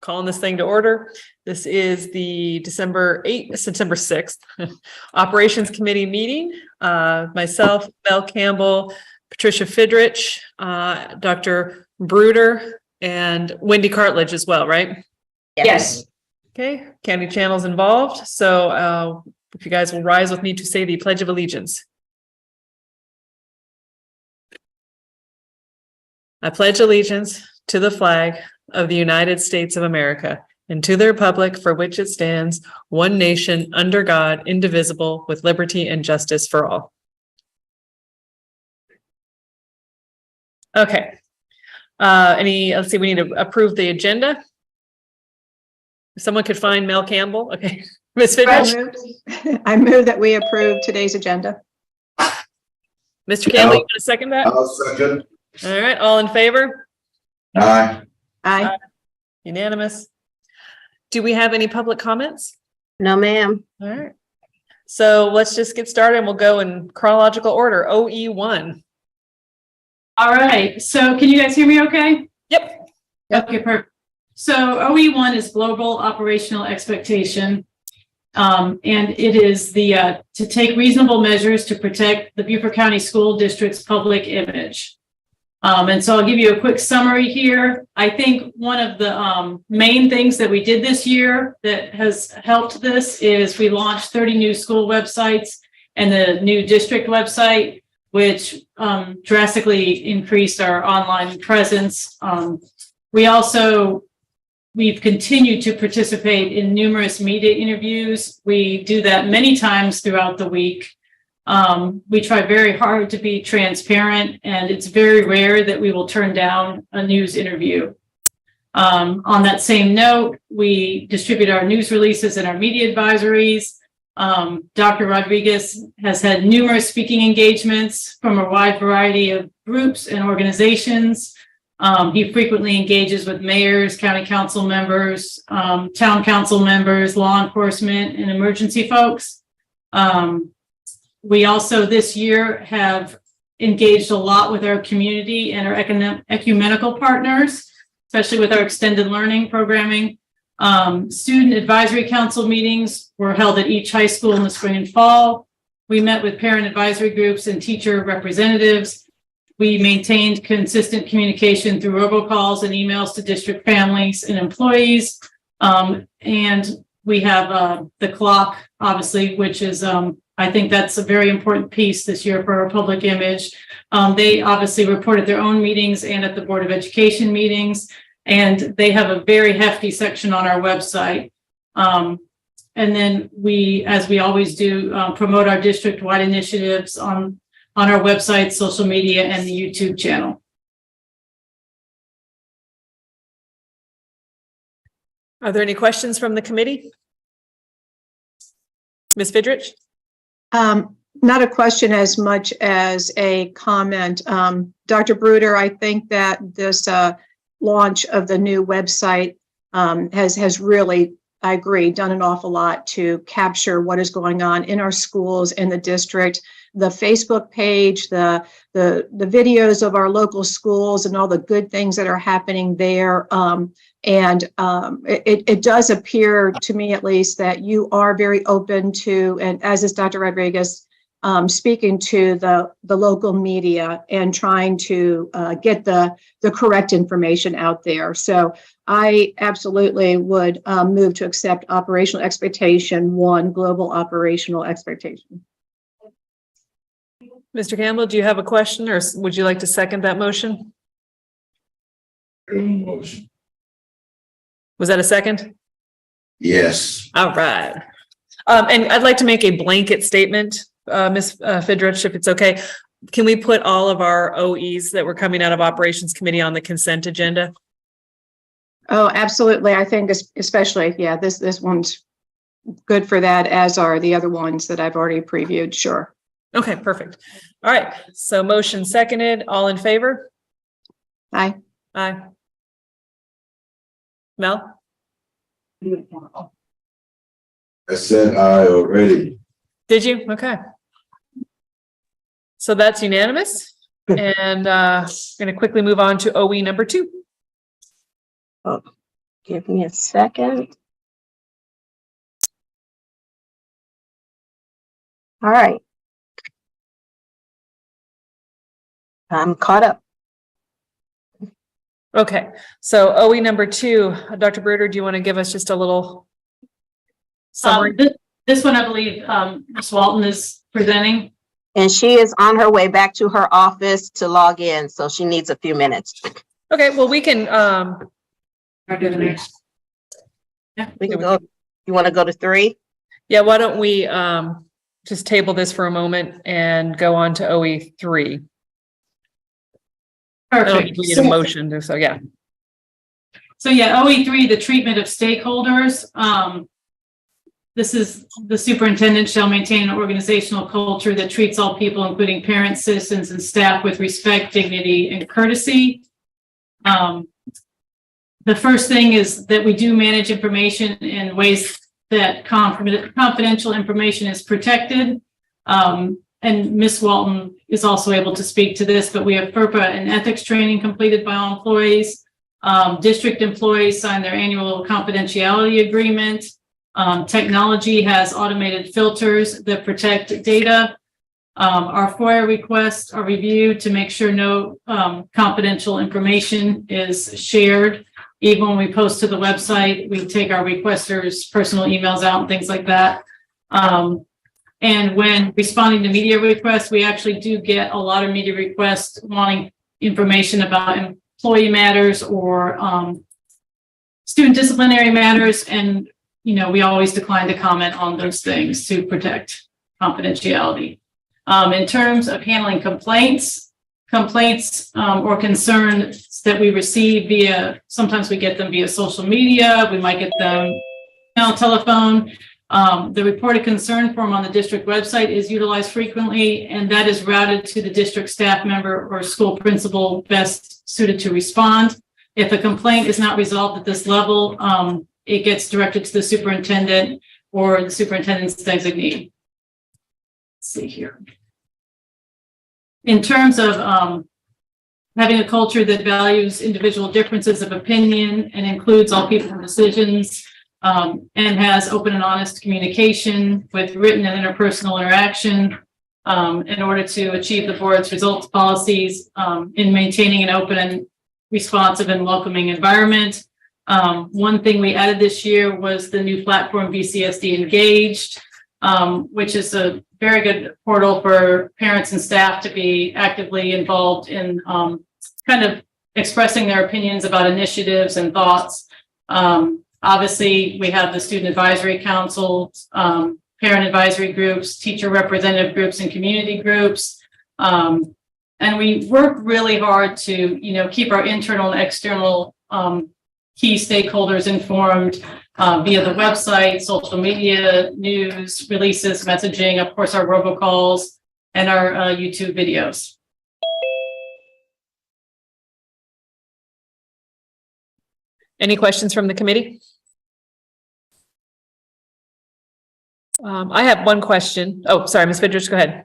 calling this thing to order. This is the September 6th Operations Committee meeting. Myself, Mel Campbell, Patricia Fidrich, Dr. Bruder, and Wendy Cartledge as well, right? Yes. Okay, County Channel's involved. So if you guys will rise with me to say the Pledge of Allegiance. I pledge allegiance to the flag of the United States of America and to the republic for which it stands, one nation, under God, indivisible, with liberty and justice for all. Okay. Let's see, we need to approve the agenda. If someone could find Mel Campbell. Okay. Ms. Fidrich? I move that we approve today's agenda. Mr. Campbell, you want to second that? I'll second. All right, all in favor? Aye. Aye. Unanimous. Do we have any public comments? No, ma'am. All right. So let's just get started and we'll go in chronological order. OE1. All right. So can you guys hear me okay? Yep. Okay, perfect. So OE1 is global operational expectation. And it is the to take reasonable measures to protect the Beaufort County School District's public image. And so I'll give you a quick summary here. I think one of the main things that we did this year that has helped this is we launched 30 new school websites and the new district website, which drastically increased our online presence. We've continued to participate in numerous media interviews. We do that many times throughout the week. We try very hard to be transparent, and it's very rare that we will turn down a news interview. On that same note, we distribute our news releases and our media advisories. Dr. Rodriguez has had numerous speaking engagements from a wide variety of groups and organizations. He frequently engages with mayors, county council members, town council members, law enforcement, and emergency folks. We also this year have engaged a lot with our community and our ecumenical partners, especially with our extended learning programming. Student advisory council meetings were held at each high school in the spring and fall. We met with parent advisory groups and teacher representatives. We maintained consistent communication through robocalls and emails to district families and employees. And we have the clock, obviously, which is, I think that's a very important piece this year for our public image. They obviously report at their own meetings and at the Board of Education meetings, and they have a very hefty section on our website. And then we, as we always do, promote our district-wide initiatives on our website, social media, and the YouTube channel. Are there any questions from the committee? Ms. Fidrich? Not a question as much as a comment. Dr. Bruder, I think that this launch of the new website has really, I agree, done an awful lot to capture what is going on in our schools in the district. The Facebook page, the videos of our local schools and all the good things that are happening there. It does appear to me, at least, that you are very open to, and as is Dr. Rodriguez, speaking to the local media and trying to get the correct information out there. So I absolutely would move to accept operational expectation 1, global operational expectation. Mr. Campbell, do you have a question or would you like to second that motion? Motion. Was that a second? Yes. All right. And I'd like to make a blanket statement, Ms. Fidrich, if it's okay. Can we put all of our OEs that were coming out of Operations Committee on the consent agenda? Oh, absolutely. I think especially, yeah, this one's good for that, as are the other ones that I've already previewed. Sure. Okay, perfect. All right. So motion seconded. All in favor? Aye. Aye. Mel? I said aye already. Did you? Okay. So that's unanimous. And I'm going to quickly move on to OE number 2. Give me a second. All right. I'm caught up. Okay, so OE number 2, Dr. Bruder, do you want to give us just a little summary? This one, I believe, Ms. Walton is presenting. And she is on her way back to her office to log in, so she needs a few minutes. Okay, well, we can, We can go. You want to go to 3? yeah, why don't we just table this for a moment and go on to OE 3? I don't think Perfect. we need a motion, so yeah. So yeah, OE3, the treatment of stakeholders. This is the superintendent shall maintain an organizational culture that treats all people, including parents, citizens, and staff with respect, dignity, and courtesy. The first thing is that we do manage information in ways that confidential information is protected. And Ms. Walton is also able to speak to this, but we have FERPA and ethics training completed by all employees. District employees sign their annual confidentiality agreement. Technology has automated filters that protect data. Our FOIA requests are reviewed to make sure no confidential information is shared. Even when we post to the website, we take our requesters' personal emails out and things like that. And when responding to media requests, we actually do get a lot of media requests wanting information about employee matters or student disciplinary matters. And, you know, we always decline to comment on those things to protect confidentiality. In terms of handling complaints or concerns that we receive via, sometimes we get them via social media, we might get them telephone. The reported concern form on the district website is utilized frequently, and that is routed to the district staff member or school principal best suited to respond. If a complaint is not resolved at this level, it gets directed to the superintendent or the superintendent's designee. Let's see here. In terms of having a culture that values individual differences of opinion and includes all people in decisions, and has open and honest communication with written and interpersonal interaction in order to achieve the board's results policies in maintaining an open and responsive and welcoming environment. One thing we added this year was the new platform BCSD Engaged, which is a very good portal for parents and staff to be actively involved in kind of expressing their opinions about initiatives and thoughts. Obviously, we have the student advisory council, parent advisory groups, teacher representative groups, and community groups. And we work really hard to, you know, keep our internal and external key stakeholders informed via the website, social media, news, releases, messaging, of course, our robocalls, and our YouTube videos. Any questions from the committee? I have one question. Oh, sorry, Ms. Fidrich, go ahead.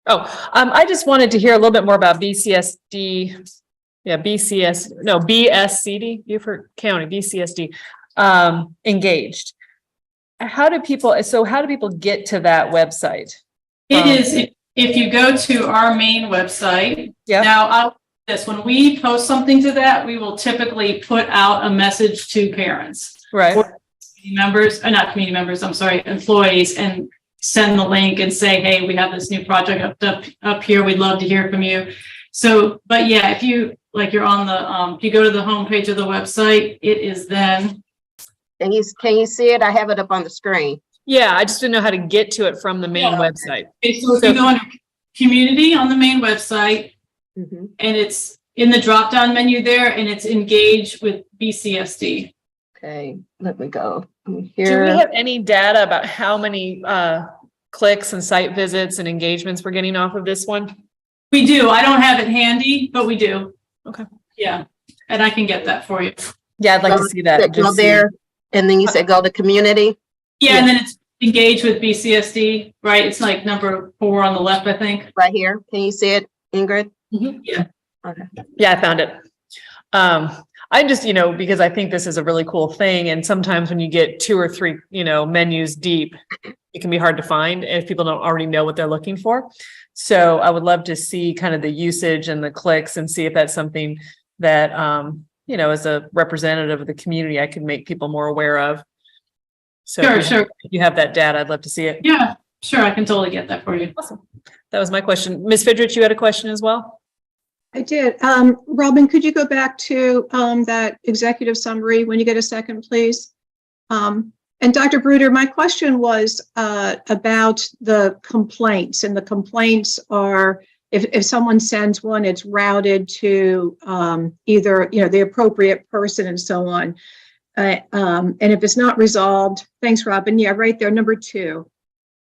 Oh, I just wanted to hear a little bit more about BCSD. Yeah, BSCD, Beaufort County, BCSD, Engaged. How do people get to that website? It is, if you go to our main website. Yeah. Now, when we post something to that, we will typically put out a message to parents. Right. Or members, or not community members, I'm sorry, employees, and send the link and say, hey, we have this new project up here. We'd love to hear from you. So, but yeah, if you, like, you're on the, if you go to the homepage of the website, it is then. Can you see it? I have it up on the screen. Yeah, I just didn't know how to get to it from the main website. Okay, so if you go under community on the main website, and it's in the drop-down menu there, and it's engage with BCSD. Okay, let me go here. Do we have any data about how many clicks and site visits and engagements we're getting off of this one? We do. I don't have it handy, but we do. Okay. Yeah, and I can get that for you. Yeah, I'd like to see that. Go there, and then you said go to community. Yeah, and then it's engage with BCSD, right? It's like number 4 on the left, I think. Right here. Can you see it, Ingrid? Yeah. Okay. Yeah, I found it. I just, because I think this is a really cool thing. And sometimes when you get 2 or 3, menus deep, it can be hard to find if people don't already know what they're looking for. So I would love to see kind of the usage and the clicks and see if that's something that, as a representative of the community, I can make people more aware of. So Sure. if you have that data, I'd love to see it. Yeah, sure. I can totally get that for you. Awesome. That was my question. Ms. Fidrich, you had a question as well? I did. Robin, could you go back to that executive summary when you get a second, please? And Dr. Bruder, my question was about the complaints, and the complaints are if someone sends one, it's routed to either the appropriate person and so on. And if it's not resolved, thanks, Robin. Yeah, right there, number 2.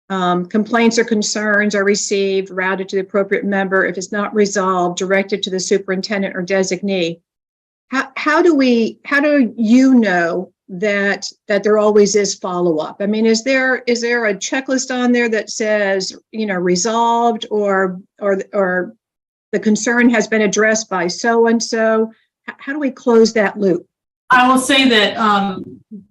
Complaints or concerns are received, routed to the appropriate member. If it's not resolved, directed to the superintendent or designee. How do you know that there always is follow-up? I mean, is there a checklist on there that says, resolved or the concern has been addressed by so-and-so? How do we close that loop? I will say that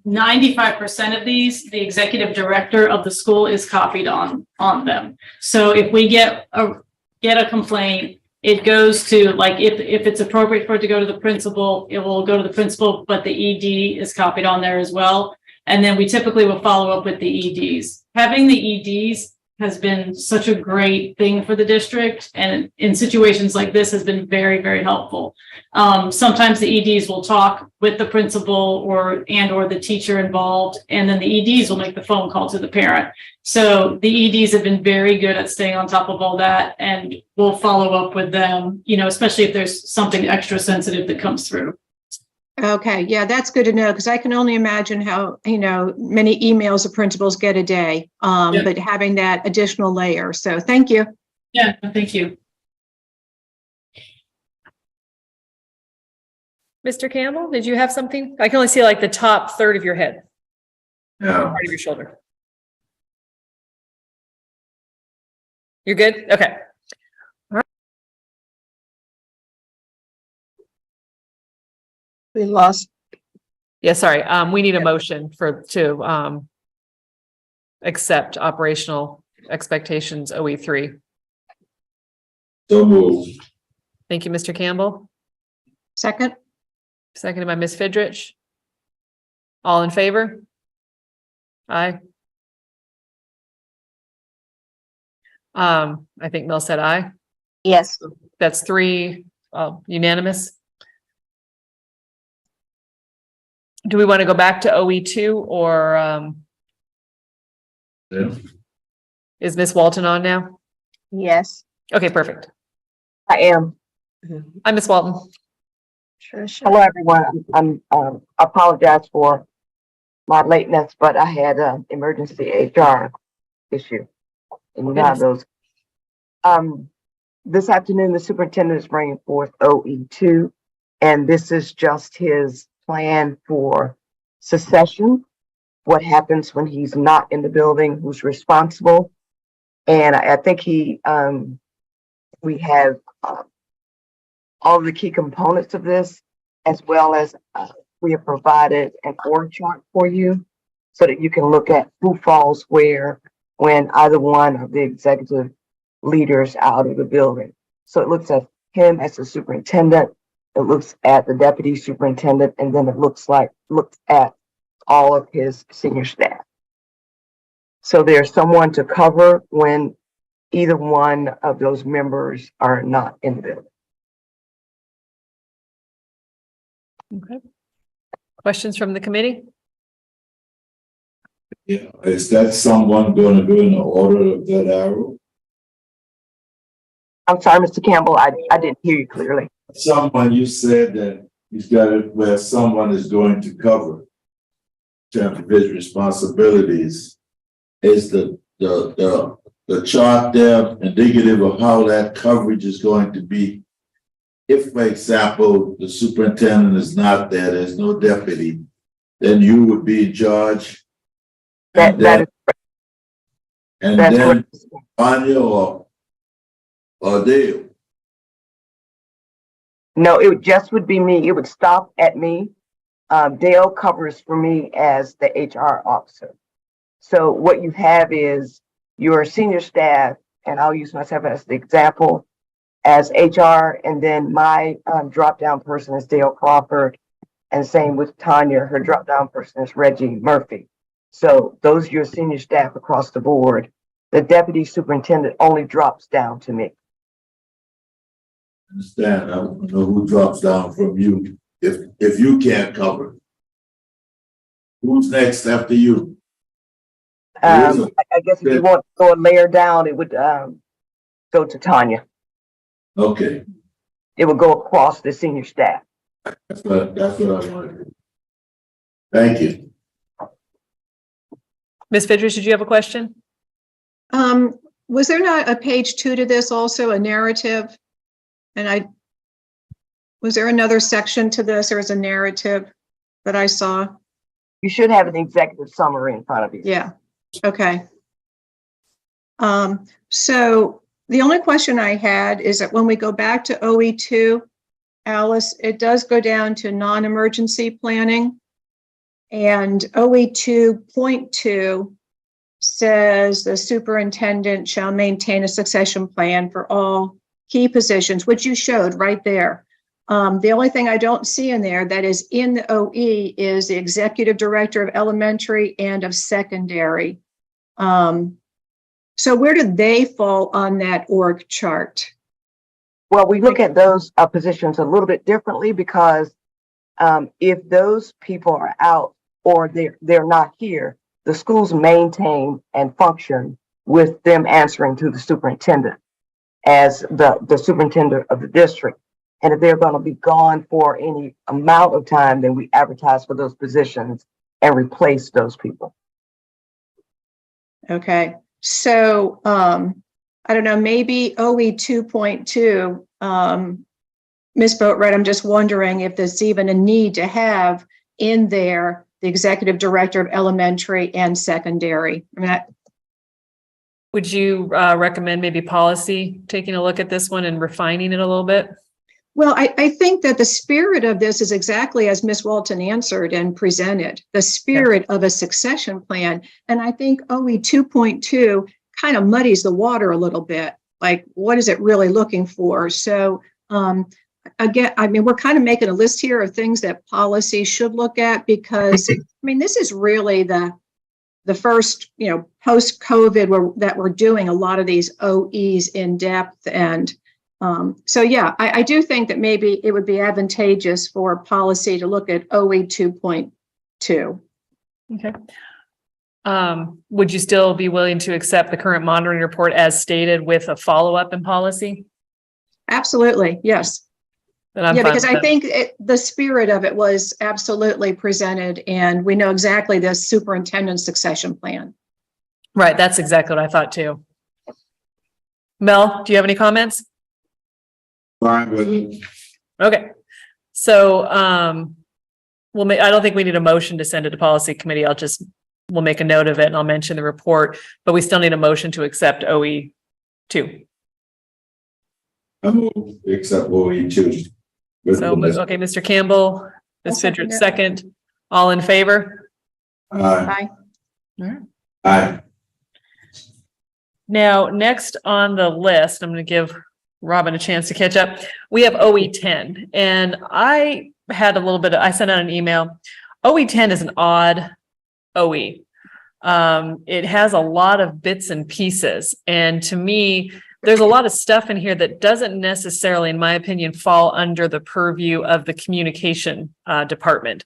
95% of these, the executive director of the school is copied on them. So if we get a complaint, it goes to, like, if it's appropriate for it to go to the principal, it will go to the principal, but the ED is copied on there as well. And then we typically will follow up with the EDs. Having the EDs has been such a great thing for the district, and in situations like this has been very, very helpful. Sometimes the EDs will talk with the principal or the teacher involved, and then the EDs will make the phone call to the parent. So the EDs have been very good at staying on top of all that, and we'll follow up with them, especially if there's something extra sensitive that comes through. Okay, yeah, that's good to know, because I can only imagine how, many emails the principals get a day, but having that additional layer. So thank you. Yeah, thank you. Mr. Campbell, did you have something? I can only see like the top third of your head, Yeah. part of your shoulder. You're good? Okay. We lost. Yeah, sorry. We need a motion to accept operational expectations OE3. So moved. Thank you, Mr. Campbell. Second? Seconded by Ms. Fidrich. All in favor? Aye. I think Mel said aye. Yes. That's 3 unanimous. Do we want to go back to OE2 or Yeah. is Ms. Walton on now? Yes, Okay, perfect. I am. Hi, Ms. Walton. Hello, everyone. I'm apologize for my lateness, but I had an emergency HR issue. And you know how those. This afternoon, the superintendent is bringing forth OE2, and this is just his plan for succession. What happens when he's not in the building, who's responsible. And I think we have all of the key components of this, as well as we have provided an org chart for you so that you can look at who falls where when either one of the executive leaders out of the building. So it looks at him as the superintendent, it looks at the deputy superintendent, and then it looks at all of his senior staff. So there's someone to cover when either one of those members are not in the building. Okay. Questions from the committee? Yeah. Is that someone going to do in the order of that arrow? I'm sorry, Mr. Campbell, I didn't hear you clearly. Someone, you said that he's got it where someone is going to cover in terms of his responsibilities. Is the chart there indicative of how that coverage is going to be? If, for example, the superintendent is not there, there's no deputy, then you would be in charge. And then Anya or Dale. No, it just would be me. It would stop at me. Dale covers for me as the HR officer. So what you have is your senior staff, and I'll use myself as the example, as HR, and then my drop-down person is Dale Crawford, and same with Tanya, her drop-down person is Reggie Murphy. So those are your senior staff across the board. The deputy superintendent only drops down to me. Understand, I don't know who drops down from you if you can't cover. Who's next after you? I guess if you want to go a layer down, it would go to Tanya. Okay, It would go across the senior staff. that's what I wanted. Thank you. Ms. Fidrich, did you have a question? Was there not a page 2 to this also, a narrative? And was there another section to this? There was a narrative that I saw. You should have an executive summary in front of you. Yeah, okay. So the only question I had is that when we go back to OE2, Alice, it does go down to non-emergency planning. And OE2.2 says the superintendent shall maintain a succession plan for all key positions, which you showed right there. The only thing I don't see in there that is in the OE is the executive director of elementary and of secondary. So where do they fall on that org chart? Well, we look at those positions a little bit differently because if those people are out or they're not here, the schools maintain and function with them answering to the superintendent as the superintendent of the district. And if they're going to be gone for any amount of time, then we advertise for those positions and replace those people. Okay, so I don't know, maybe OE 2.2, Ms. Boatwright, I'm just wondering if there's even a need to have in there the executive director of elementary and secondary. I mean, Would you recommend maybe policy taking a look at this one and refining it a little bit? well, I think that the spirit of this is exactly as Ms. Walton answered and presented, the spirit of a succession plan. And I think OE 2.2 kind of muddies the water a little bit. Like, what is it really looking for? So again, I mean, we're kind of making a list here of things that policy should look at because, I mean, this is really the first, post-COVID that we're doing a lot of these OEs in depth. And so, yeah, I do think that maybe it would be advantageous for policy to look at OE 2.2. Okay. Would you still be willing to accept the current monitoring report as stated with a follow-up in policy? Absolutely, yes. Then I'm Yeah, fine because with I that. think the spirit of it was absolutely presented, and we know exactly the superintendent succession plan. Right, that's exactly what I thought too. Mel, do you have any comments? Fine with it. Okay, so I don't think we need a motion to send it to policy committee. We'll make a note of it and I'll mention the report, but we still need a motion to accept OE 2. I move except OE 2. So, okay, Mr. Campbell, Ms. I'll second Fidrich, it. second. All in favor? Aye. Bye. Aye. Now, next on the list, I'm going to give Robin a chance to catch up. We have OE 10, and I sent out an email. OE 10 is an odd OE. It has a lot of bits and pieces, and to me, there's a lot of stuff in here that doesn't necessarily, in my opinion, fall under the purview of the communication department.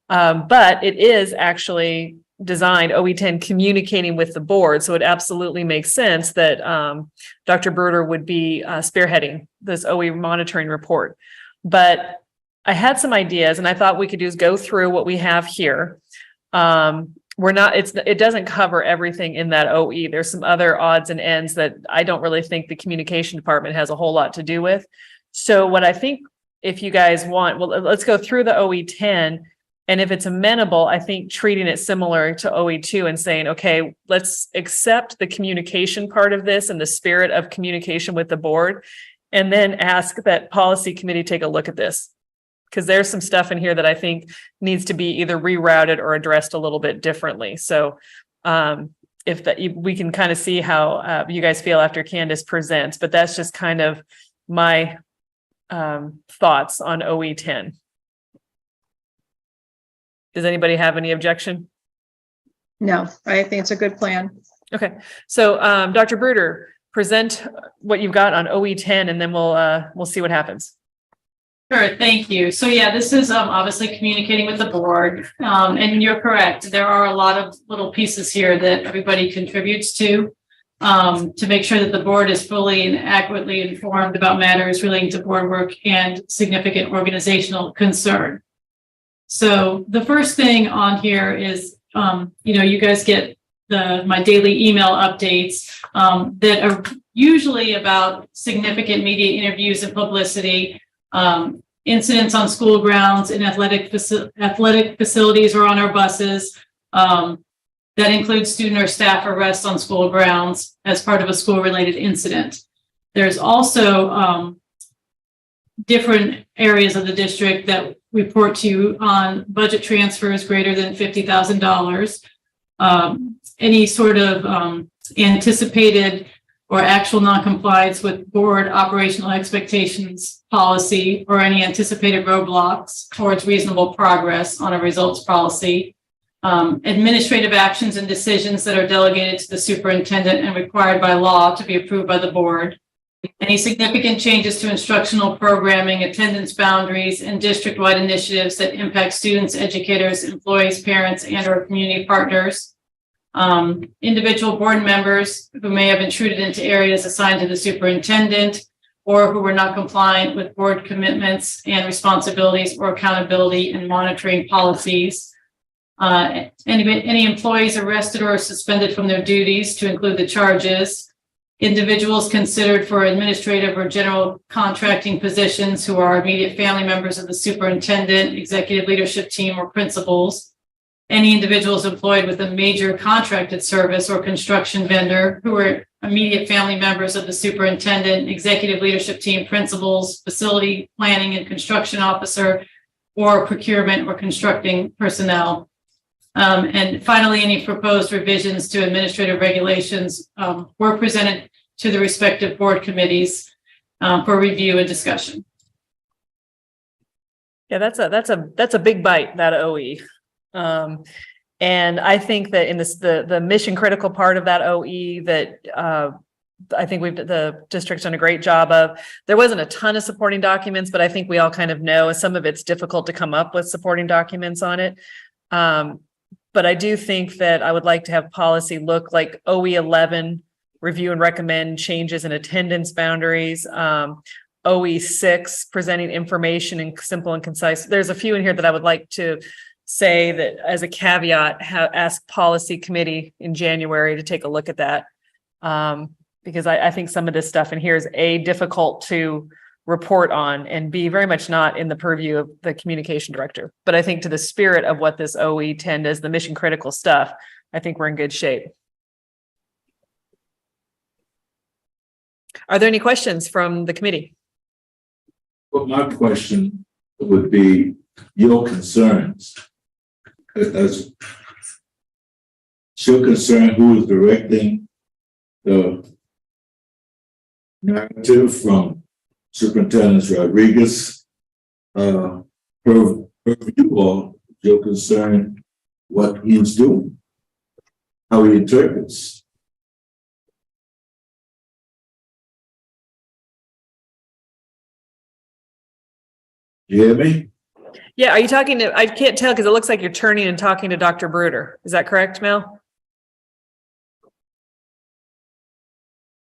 But it is actually designed OE 10 communicating with the board. So it absolutely makes sense that Dr. Bruder would be spearheading this OE monitoring report. But I had some ideas and I thought we could go through what we have here. It doesn't cover everything in that OE. There's some other odds and ends that I don't really think the communication department has a whole lot to do with. So what I think, if you guys want, well, let's go through the OE 10. And if it's amenable, I think treating it similar to OE 2 and saying, okay, let's accept the communication part of this and the spirit of communication with the board. and then ask that policy committee take a look at this. Because there's some stuff in here that I think needs to be either rerouted or addressed a little bit differently. So if that, we can kind of see how you guys feel after Candace presents, but that's just kind of my thoughts on OE 10. Does anybody have any objection? No, I think it's a good plan. Okay, so Dr. Bruder, present what you've got on OE 10, and then we'll see what happens. Sure, thank you. So yeah, this is obviously communicating with the board, and you're correct. There are a lot of little pieces here that everybody contributes to make sure that the board is fully and accurately informed about matters relating to board work and significant organizational concern. So the first thing on here is, you guys get my daily email updates that are usually about significant media interviews and publicity, incidents on school grounds and athletic facilities or on our buses. That includes student or staff arrests on school grounds as part of a school-related incident. There's also different areas of the district that report to you on budget transfers greater than $50,000. Any sort of anticipated or actual noncompliance with board operational expectations policy, or any anticipated roadblocks towards reasonable progress on a results policy, administrative actions and decisions that are delegated to the superintendent and required by law to be approved by the board, any significant changes to instructional programming, attendance boundaries, and district-wide initiatives that impact students, educators, employees, parents, and or community partners, individual board members who may have intruded into areas assigned to the superintendent or who were not compliant with board commitments and responsibilities or accountability and monitoring policies, any employees arrested or suspended from their duties to include the charges, individuals considered for administrative or general contracting positions who are immediate family members of the superintendent, executive leadership team, or principals, any individuals employed with a major contracted service or construction vendor who are immediate family members of the superintendent, executive leadership team, principals, facility planning and construction officer, or procurement or constructing personnel. And finally, any proposed revisions to administrative regulations were presented to the respective board committees for review and discussion. Yeah, that's a big bite, that OE. And I think that in this, the mission critical part of that OE that I think the district's done a great job of. There wasn't a ton of supporting documents, but I think we all kind of know some of it's difficult to come up with supporting documents on it. But I do think that I would like to have policy look like OE 11, review and recommend changes in attendance boundaries. OE 6, presenting information in simple and concise. There's a few in here that I would like to say that as a caveat, ask policy committee in January to take a look at that. Because I think some of this stuff in here is difficult to report on, and very much not in the purview of the communication director. But I think to the spirit of what this OE 10 is, the mission critical stuff, I think we're in good shape. Are there any questions from the committee? Well, my question would be your concerns. As your concern, who is directing the narrative from Superintendent Rodriguez, her view, or your concern what he's doing, how he interprets. You hear me? Yeah, are you talking to, I can't tell because it looks like you're turning and talking to Dr. Bruder. Is that correct, Mel?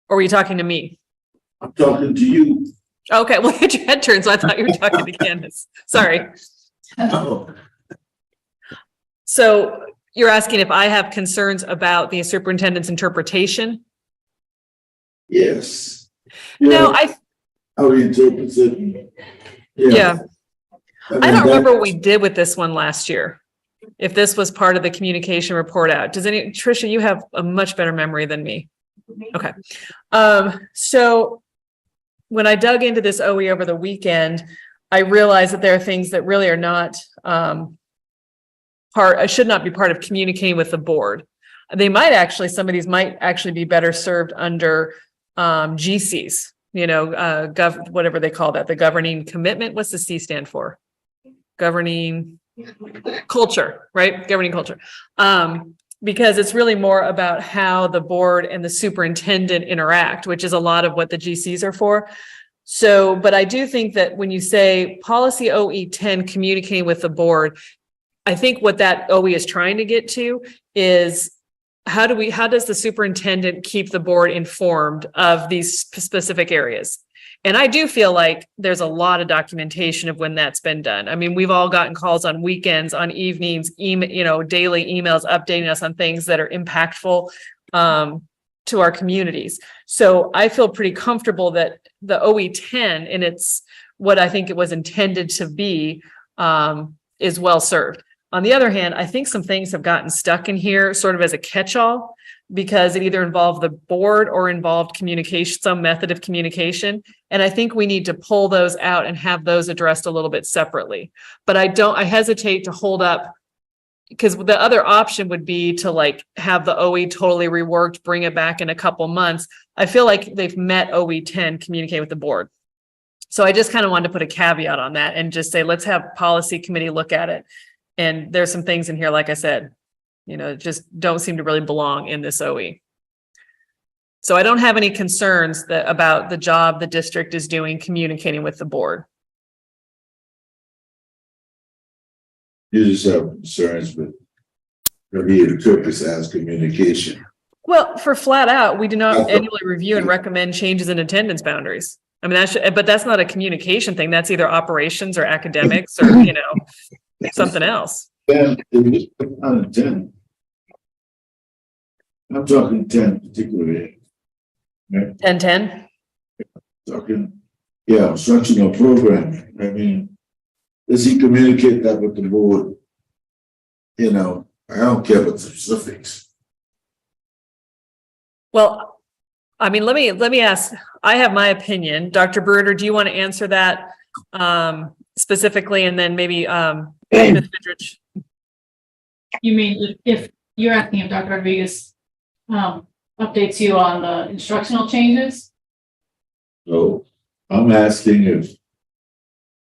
Or were you talking to me? I'm talking to you. Okay, well, you had your head turned, so I thought you were talking to Candace. Sorry. Oh, So you're asking if I have concerns about the superintendent's interpretation? yes. No, How he interprets it. yeah. mean, I don't remember what we did with this one last year. If this was part of the communication report out. Tricia, you have a much better memory than me. Okay. So when I dug into this OE over the weekend, I realized that there are things that really are not should not be part of communicating with the board. They might actually, some of these might actually be better served under GCs, whatever they call that, the governing commitment. What's the C stand for? Governing culture, right? Governing culture. Because it's really more about how the board and the superintendent interact, which is a lot of what the GCs are for. So, but I do think that when you say policy OE 10 communicating with the board, I think what that OE is trying to get to is how does the superintendent keep the board informed of these specific areas? And I do feel like there's a lot of documentation of when that's been done. I mean, we've all gotten calls on weekends, on evenings, daily emails updating us on things that are impactful to our communities. So I feel pretty comfortable that the OE 10, and it's what I think it was intended to be, is well served. On the other hand, I think some things have gotten stuck in here sort of as a catch-all because it either involved the board or involved communication, some method of communication. And I think we need to pull those out and have those addressed a little bit separately. But I hesitate to hold up, because the other option would be to have the OE totally reworked, bring it back in a couple months. I feel like they've met OE 10, communicate with the board. So I just kind of wanted to put a caveat on that and just say, let's have policy committee look at it. And there's some things in here, like I said, just don't seem to really belong in this OE. So I don't have any concerns about the job the district is doing communicating with the board. You just have concerns with he interprets as communication. Well, for flat out, we do not annually review and recommend changes in attendance boundaries. I mean, but that's not a communication thing. That's either operations or academics or, something else. And it was on 10. I'm talking 10 particularly. Right? 10-10? Talking, instructional program. I mean, does he communicate that with the board? I don't care about the specifics. Well, I mean, let me ask, I have my opinion. Dr. Bruder, do you want to answer that specifically? And then maybe Ms. Fidrich? You mean if you're asking if Dr. Rodriguez updates you on the instructional changes? So I'm asking if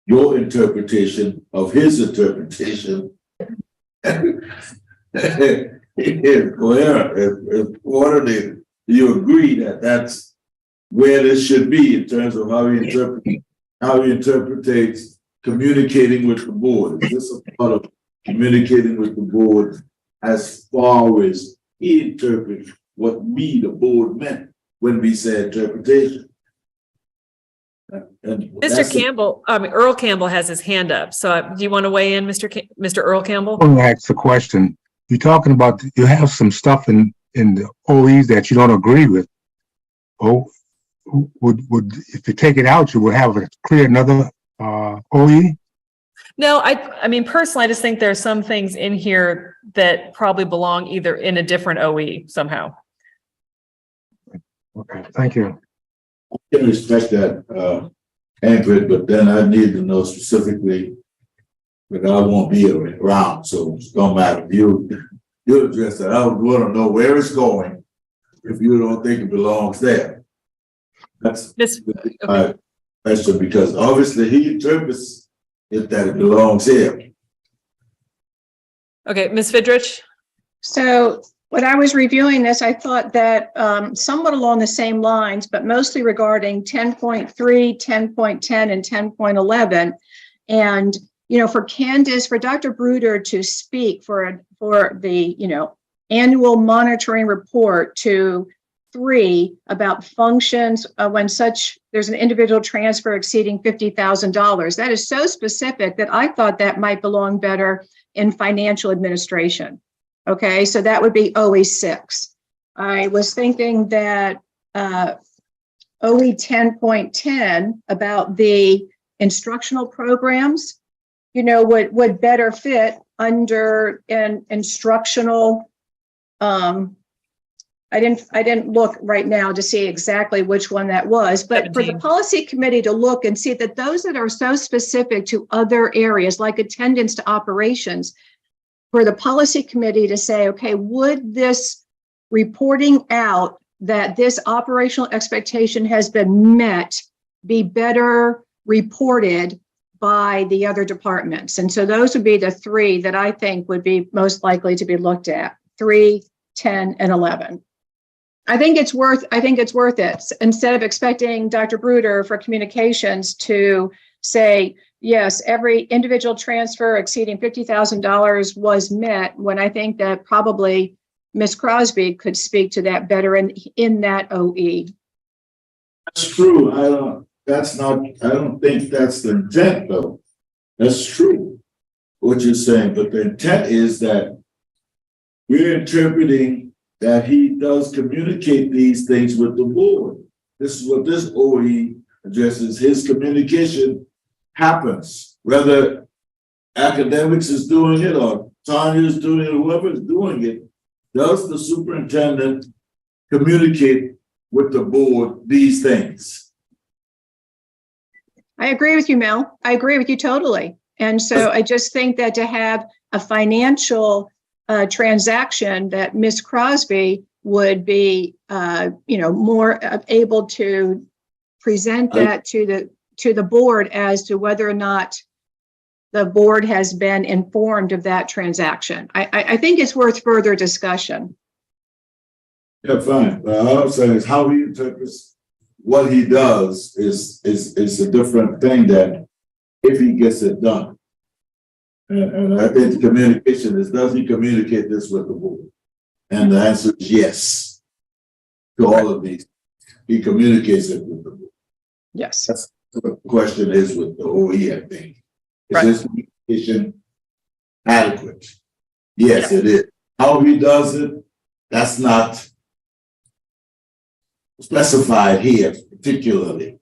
your interpretation of his interpretation if coordinated, you agree that that's where this should be in terms of how he interprets communicating with the board. Is this a part of communicating with the board as far as he interprets what we, the board, meant when we say interpretation? Mr. Campbell, Earl Campbell has his hand up. So do you want to weigh in, Mr. Earl Campbell? I want to ask the question. You're talking about, you have some stuff in the OEs that you don't agree with. Oh, would if you take it out, you would have a clear another OE? No, I mean, personally, I just think there's some things in here that probably belong either in a different OE somehow. Okay, thank you. I can respect that, Ingrid, but then I need to know specifically, but I won't be around, so it don't matter. You address that. I would want to know where it's going if you don't think it belongs there. That's my question, because obviously he interprets it that it belongs here. Okay, Ms. Fidrich? So when I was reviewing this, I thought that somewhat along the same lines, but mostly regarding 10.3, 10.10, and 10.11. And, for Candace, for Dr. Bruder to speak for the, annual monitoring report to 3 about functions when there's an individual transfer exceeding $50,000. That is so specific that I thought that might belong better in financial administration. Okay, so that would be OE 6. I was thinking that OE 10.10 about the instructional programs, would better fit under an instructional I didn't look right now to see exactly which one that was, but for the 17. policy committee to look and see that those that are so specific to other areas, like attendance to operations, for the policy committee to say, okay, would this reporting out that this operational expectation has been met be better reported by the other departments? And so those would be the three that I think would be most likely to be looked at: 3, 10, and 11. I think it's worth it. Instead of expecting Dr. Bruder for communications to say, yes, every individual transfer exceeding $50,000 was met, when I think that probably Ms. Crosby could speak to that better in that OE. That's true. I don't think that's the intent though. That's true, what you're saying, but the intent is that we're interpreting that he does communicate these things with the board. This is what this OE addresses. His communication happens, whether academics is doing it or Tanya is doing it, or whoever is doing it. Does the superintendent communicate with the board these things? I agree with you, Mel. I agree with you totally. And so I just think that to have a financial transaction, that Ms. Crosby would be, more able to present that to the board as to whether or not the board has been informed of that transaction. I think it's worth further discussion. Yeah, fine. But all I'm saying is how he interprets what he does is a different thing than if he gets it done. And I think the communication is, does he communicate this with the board? And the answer is yes to all of these. He communicates it with the board. Yes. That's what the question is with the OE, I think. Is Right. his communication adequate? Yes, it is. How he does it, that's not specified here particularly.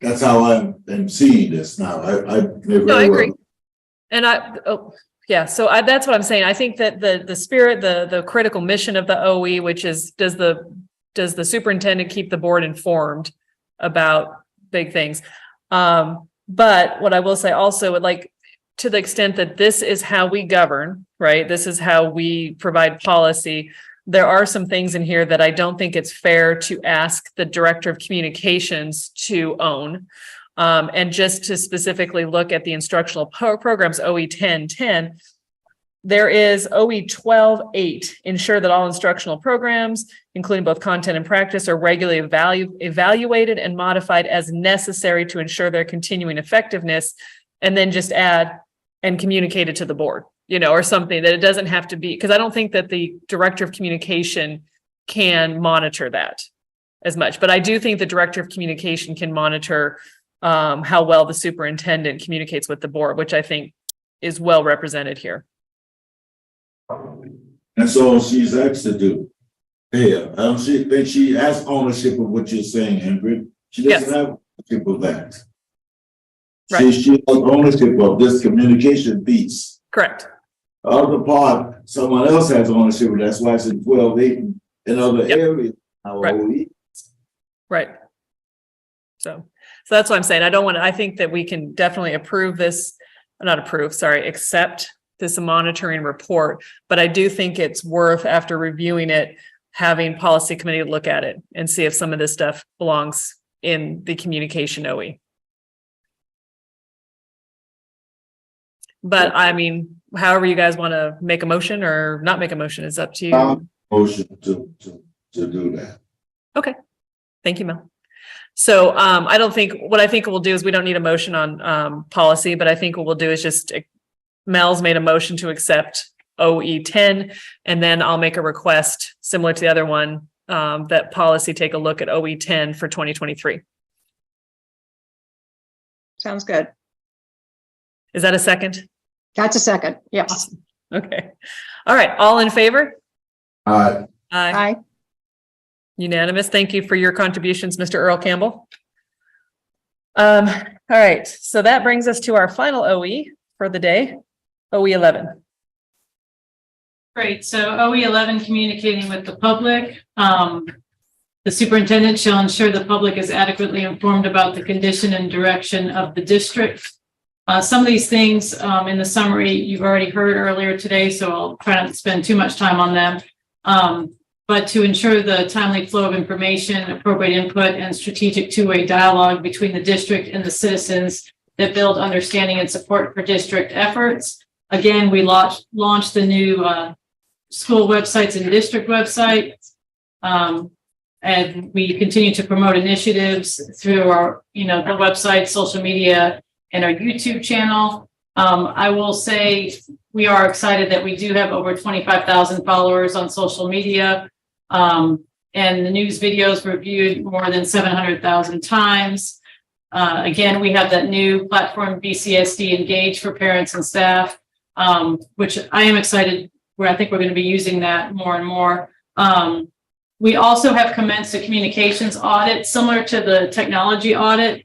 That's how I'm seeing this now. No, I agree. And so that's what I'm saying. I think that the spirit, the critical mission of the OE, which is, does the superintendent keep the board informed about big things? But what I will say also, like, to the extent that this is how we govern, right? This is how we provide policy. There are some things in here that I don't think it's fair to ask the director of communications to own. And just to specifically look at the instructional programs, OE 1010, there is OE 12.8, ensure that all instructional programs, including both content and practice, are regularly evaluated and modified as necessary to ensure their continuing effectiveness, and then just add and communicate it to the board, or something that it doesn't have to be, because I don't think that the director of communication can monitor that as much, but I do think the director of communication can monitor how well the superintendent communicates with the board, which I think is well represented here. And so she's asked to do. Yeah, I don't think she has ownership of what you're saying, Ingrid. She doesn't have ownership of that. Right. She has ownership of this communication piece. Correct. The other part, someone else has ownership of. That's why it's in 12.8 in other areas. Right. Right. So that's what I'm saying. I think that we can definitely accept this monitoring report, but I do think it's worth, after reviewing it, having policy committee look at it and see if some of this stuff belongs in the communication OE. But I mean, however you guys want to make a motion or not make a motion is up to you. Motion to do that. Okay. Thank you, Mel. So I think we'll do is, we don't need a motion on policy, but I think what we'll do is just, Mel's made a motion to accept OE 10, and then I'll make a request similar to the other one, that policy take a look at OE 10 for 2023. Sounds good. Is that a second? That's a second. Yes. Awesome. Okay. All right. All in favor? Aye. Aye. Unanimous. Thank you for your contributions, Mr. Earl Campbell. All right. So that brings us to our final OE for the day, OE 11. Great. So OE11, communicating with the public. The superintendent shall ensure the public is adequately informed about the condition and direction of the district. Some of these things in the summary you've already heard earlier today, so I'll try not to spend too much time on them. But to ensure the timely flow of information, appropriate input, and strategic two-way dialogue between the district and the citizens that build understanding and support for district efforts. Again, we launched the new school websites and district websites. And we continue to promote initiatives through our, the website, social media, and our YouTube channel. I will say we are excited that we do have over 25,000 followers on social media. And the news videos were viewed more than 700,000 times. Again, we have that new platform, BCSD Engage, for parents and staff, which I am excited where I think we're going to be using that more and more. We also have commenced a communications audit similar to the technology audit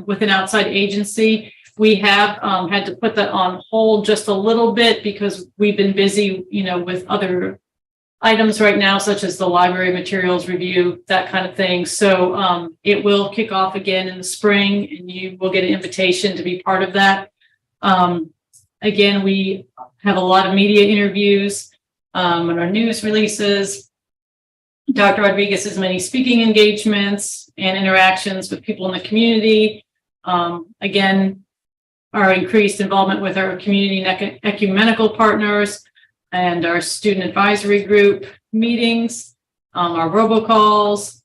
with an outside agency. We have had to put that on hold just a little bit because we've been busy, with other items right now, such as the library materials review, that kind of thing. So it will kick off again in the spring, and you will get an invitation to be part of that. Again, we have a lot of media interviews and our news releases. Dr. Rodriguez's many speaking engagements and interactions with people in the community. Again, our increased involvement with our community and ecumenical partners and our student advisory group meetings, our robocalls,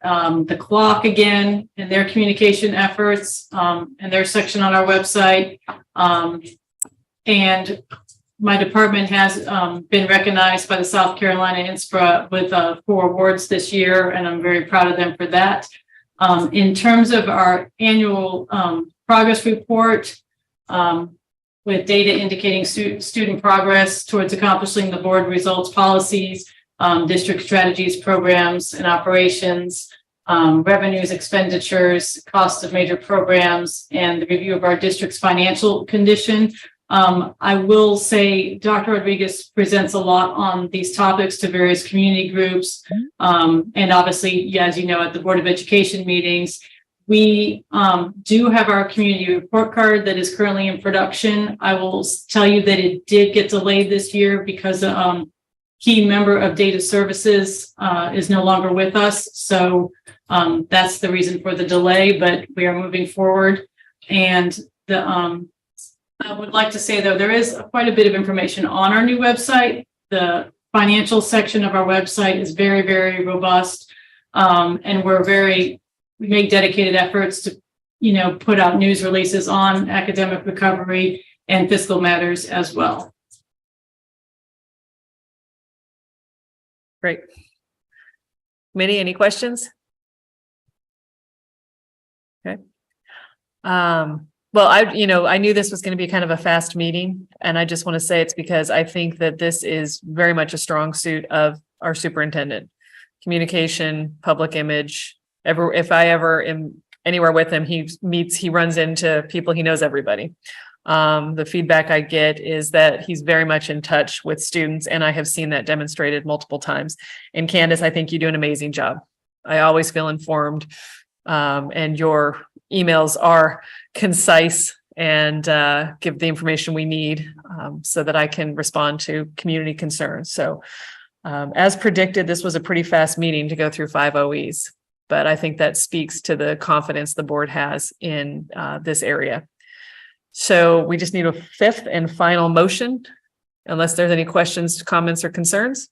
the clock again, and their communication efforts, and their section on our website. And my department has been recognized by the South Carolina INSPRA with 4 awards this year, and I'm very proud of them for that. In terms of our annual progress report, with data indicating student progress towards accomplishing the board results, policies, district strategies, programs, and operations, revenues, expenditures, costs of major programs, and the review of our district's financial condition. I will say Dr. Rodriguez presents a lot on these topics to various community groups. And obviously, as you know, at the Board of Education meetings, we do have our community report card that is currently in production. I will tell you that it did get delayed this year because a key member of data services is no longer with us. So that's the reason for the delay, but we are moving forward. And I would like to say, though, there is quite a bit of information on our new website. The financial section of our website is very, very robust. And we make dedicated efforts to, put out news releases on academic recovery and fiscal matters as well. Great. Committee, any questions? Okay. Well, I knew this was going to be kind of a fast meeting, and I just want to say it's because I think that this is very much a strong suit of our superintendent. Communication, public image. If I ever am anywhere with him, he runs into people, he knows everybody. The feedback I get is that he's very much in touch with students, and I have seen that demonstrated multiple times. And Candace, I think you do an amazing job. I always feel informed, and your emails are concise and give the information we need so that I can respond to community concerns. So as predicted, this was a pretty fast meeting to go through 5 OEs, but I think that speaks to the confidence the board has in this area. So we just need a 5th and final motion, unless there's any questions, comments, or concerns.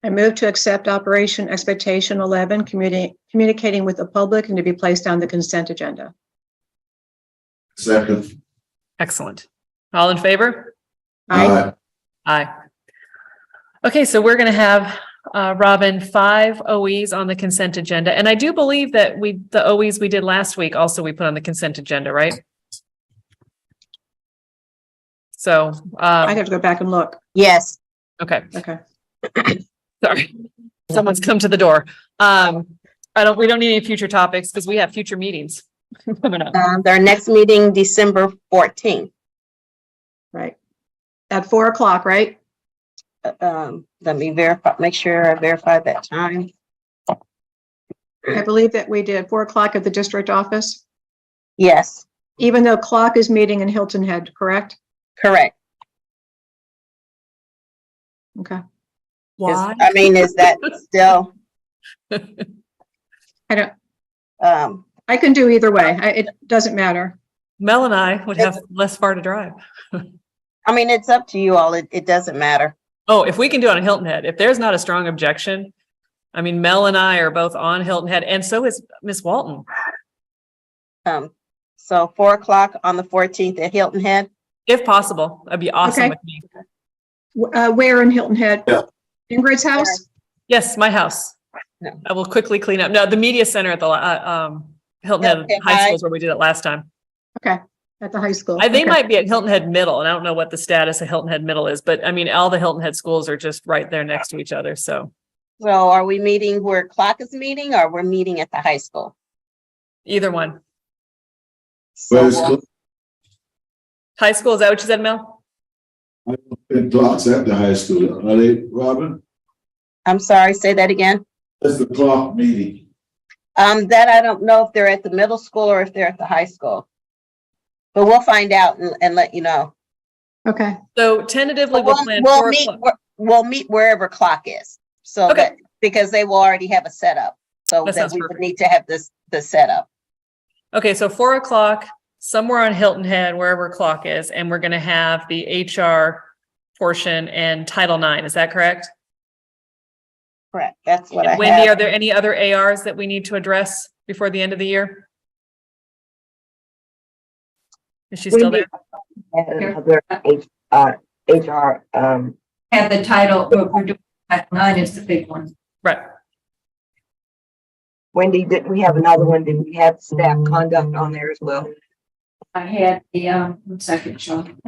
I move to accept Operation Expectation 11, communicating with the public, and to be placed on the consent agenda. Second. Excellent. All in favor? Aye. Aye. Okay, so we're going to have, Robin, 5 OEs on the consent agenda. And I do believe that the OEs we did last week also we put on the consent agenda, right? So I'd have to go back and look. Yes. okay. Okay. Sorry, someone's come to the door. We don't need any future topics because we have future meetings coming up. Their next meeting, December 14th. Right. at 4:00, right? Let me verify, make sure I verify that time. I believe that we did 4:00 at the district office, Yes, even though Clock is meeting in Hilton Head, correct? correct. Okay. Why? I mean, is that still, I don't, um, I can do either way. It doesn't matter. Mel and I would have less far to drive. I mean, it's up to you all. It doesn't matter. Oh, if we can do it on Hilton Head, if there's not a strong objection, I mean, Mel and I are both on Hilton Head, and so is Miss Walton. So 4:00 on the 14th at Hilton Head. If possible, that'd be awesome Okay. with me. Where in Hilton Head? Yeah. Ingrid's house? Yes, my house. No. I will quickly clean up. No, the media center at the Hilton Head Okay, High hi. School is where we did it last time. Okay, at the high school. They Okay. might be at Hilton Head Middle, and I don't know what the status of Hilton Head Middle is, but I mean, all the Hilton Head schools are just right there next to each other. So So are we meeting where Clock is meeting, or we're meeting at the high school? either one. So Where's we'll- High school, is that what you said, Mel? the clocks at the high school? Are they, Robin? I'm sorry, say that again. That's the clock meeting. That I don't know if they're at the middle school or if they're at the high school. But we'll find out and let you know. Okay, So tentatively, we'll plan We'll 4 meet, o'clock. we'll meet wherever Clock is. So Okay. that, because they will already have a setup. So That that sounds we would perfect. need to have the setup. Okay, so 4 o'clock, somewhere on Hilton Head, wherever Clock is, and we're gonna have the HR portion and Title IX. Is that correct? Correct. That's what I And Wendy, are have. there any other ARs that we need to address before the end of the year? Is she still there? And another HR, Have the title, what we're doing, Title 9 is the big one. Right. Wendy, didn't we have another one? Did we have staff conduct on there as well? I had the, 1 second, Sean.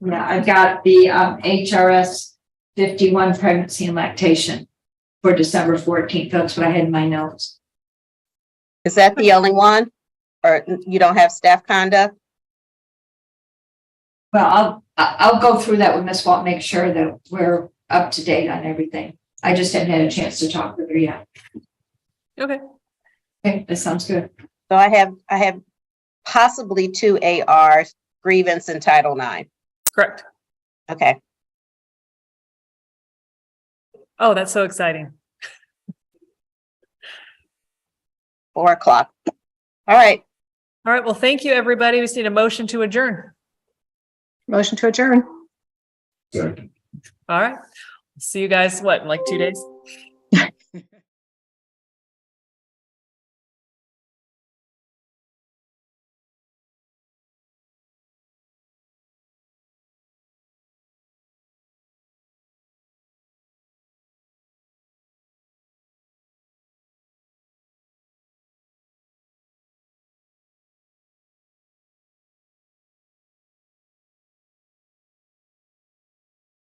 Yeah, I got the, HRS 51 pregnancy and lactation for December 14th. That's what I had in my notes. Is that the only one? Or you don't have staff conduct? Well, I'll go through that with Ms. Walt, make sure that we're up to date on everything. I just haven't had a chance to talk with her yet. Okay. Okay, that sounds good. So I have possibly 2 ARs, grievance and Title IX. Correct. Okay. Oh, that's so exciting. 4:00. All right. All right. Well, thank you, everybody. We just need a motion to adjourn. motion to adjourn. Second. All right. See you guys, what, in like 2 days?